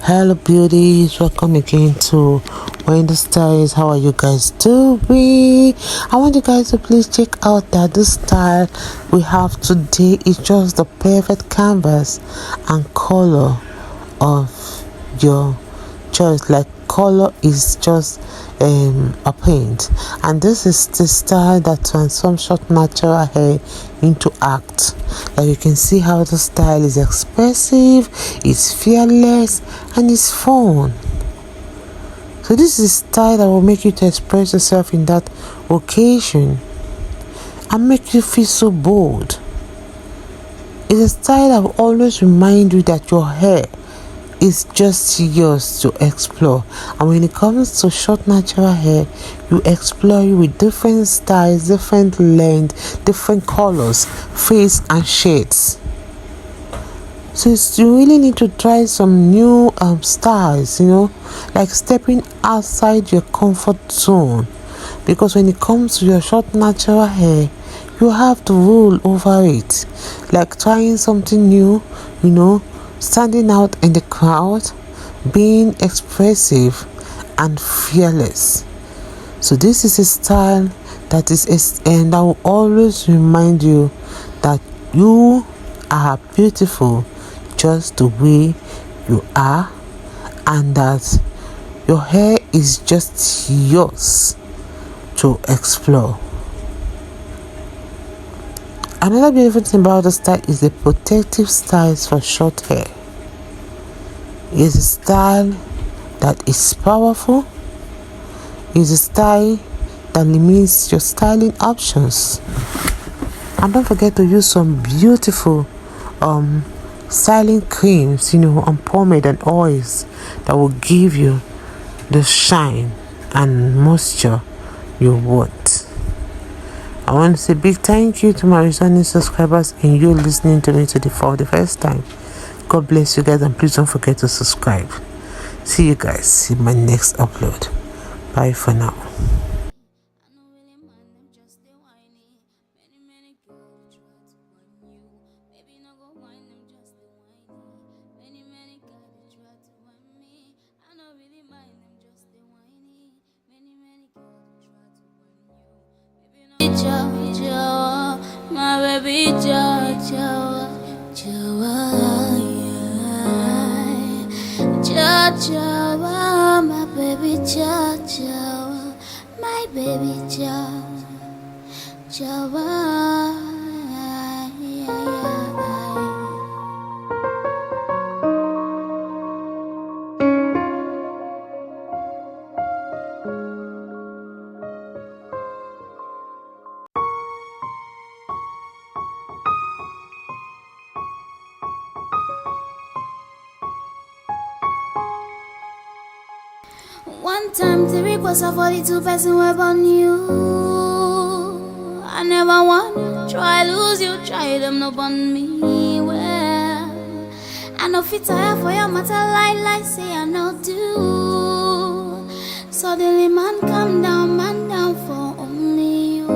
Hello beauties, welcome again to Wendy Styles. How are you guys doing? I want you guys to please check out that this style we have today is just the perfect canvas and color of your choice. Like color is just a paint, and this is the style that transforms short natural hair into act. Like you can see how the style is expressive, it's fearless, and it's fun. So this is a style that will make you to express yourself in that occasion and make you feel so bold. It's a style that will always remind you that your hair is just yours to explore. And when it comes to short natural hair, you explore it with different styles, different length, different colors, face and shades. So you really need to try some new styles, like stepping outside your comfort zone, because when it comes to your short natural hair, you have to rule over it. Like trying something new, standing out in the crowd, being expressive and fearless. So this is a style that and that will always remind you that you are beautiful just the way you are, and that your hair is just yours to explore. Another beautiful thing about the style is the protective styles for short hair. It's a style that is powerful. It's a style that limits your styling options. And don't forget to use some beautiful styling creams, and pomade and oils that will give you the shine and moisture you want. I want to say big thank you to my returning subscribers and you listening to me for the first time. God bless you guys, and please don't forget to subscribe. See you guys in my next upload. Bye for now. My baby Jawa, my baby Jawa, my baby Jawa. One time the request of 42 person web on you. I never want try lose you, try them no on me. Well, I know fit tire for your matter like say I know do. Suddenly man down for only you.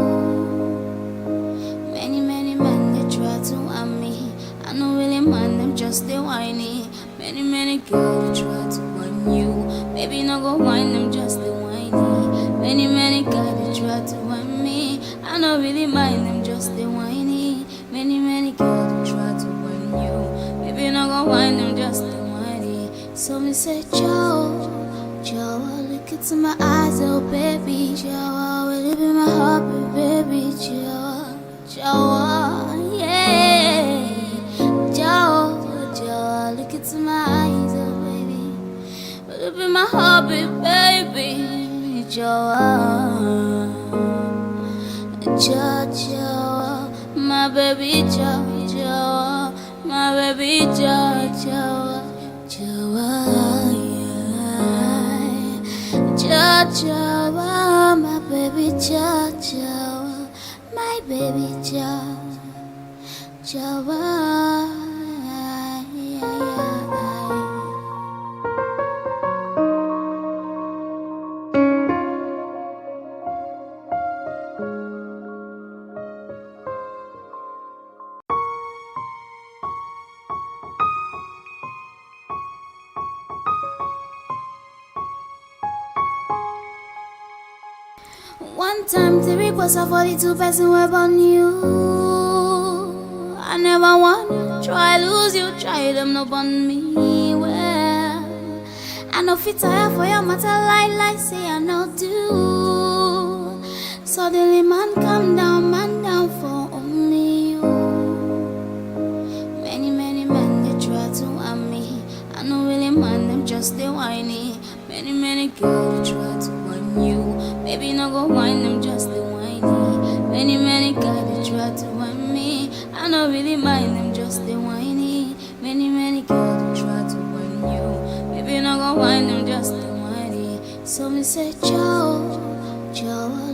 Many men they try to harm me. I know really man them just they whiny. Many girls they try to want you. Baby, no go whine them, just the whiny. Many guys they try to whine me. I don't really mind them, just the whiny. Many girls they try to whine you. Baby, no go whine them, just the whiny. So me say, Joe, look into my eyes, oh baby, Joe, will it be my heart, baby, Joe, yeah, Joe, look into my eyes, oh baby. Will it be my hobby, baby? Joa, my baby Joa, my baby Joa, my baby Joa, my baby Joa. One time the request of 42 person web on you. I never want try lose you, try them no on me. Well, I know fit tire for your matter like say I know do. Suddenly man man down for only you. Many men they try to harm me. I know really man them just they whiny. Many girls they try to whine you. Baby no go whine them just they whiny. Many guys they try to whine me. I know really mind them just they whiny. Many girls they try to whine you. Baby no go whine them just they whiny. So me say Joe,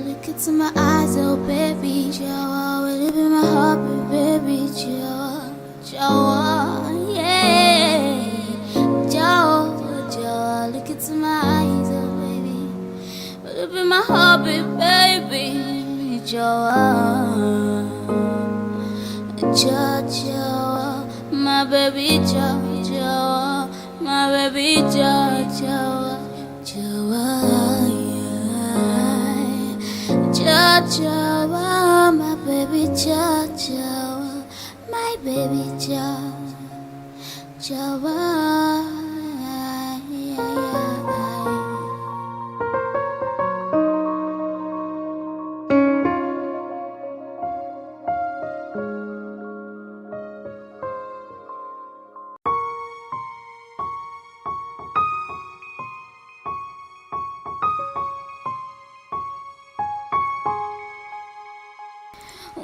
look into my eyes, oh baby, Joe, will it be my heart, baby, Joe, yeah, Joe, look into my eyes, oh baby, will it be my heart, baby, Joe, my baby, Joe, my baby, Joe, my baby, my baby,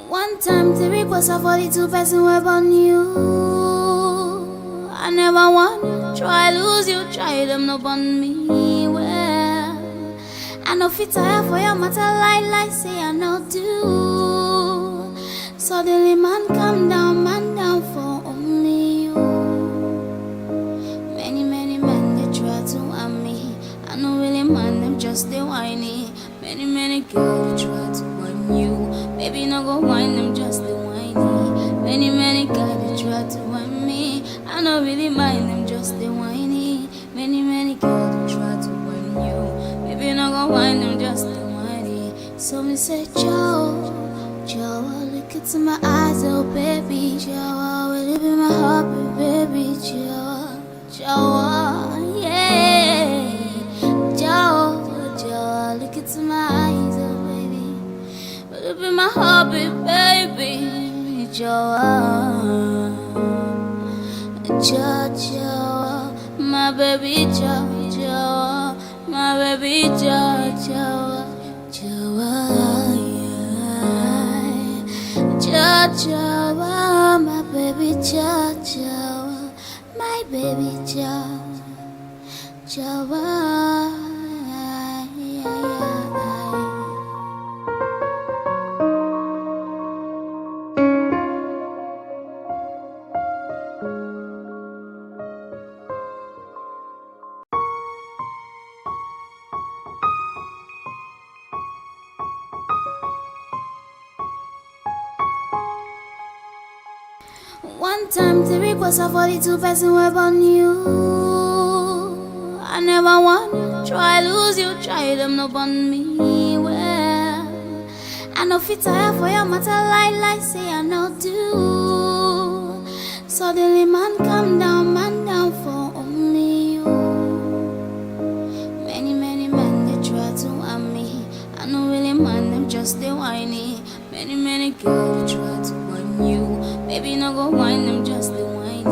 One time the request of 42 person web on you. I never want try lose you, try them no on me. Well, I know fit tire for your matter like say I know do. Suddenly man down for only you. Many men they try to harm me. I know really man them just they whiny. Many girls they try to whine you. Baby no go whine them just they whiny. Many guys they try to whine me. I know really mind them just they whiny. Many girls they try to whine you. Baby no go whine them just they whiny. So me say Joe, look into my eyes, oh baby, Joe, will it be my heart, baby, Joe, yeah, Joe, look into my eyes, oh baby, will it be my heart, baby, Joe, my baby, Joe, my baby, Joe, my baby, my baby, One time the request of 42 person web on you. I never want try lose you, try them no on me. Well, I know fit tire for your matter like say I know do. Suddenly man down for only you. Many men they try to harm me. I know really man them just they whiny. Many girls they try to whine you. Baby no go whine them just they whiny.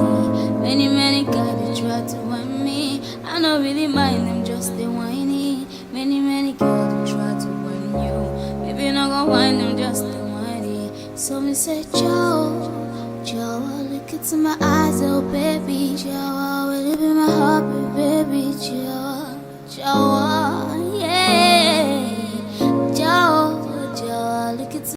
Many guys they try to whine me. I know really mind them just they whiny. Many girls they try to whine you. Baby no go whine them just they whiny. So me say Joe, look into my eyes, oh baby, Joe, will it be my heart, baby, Joe,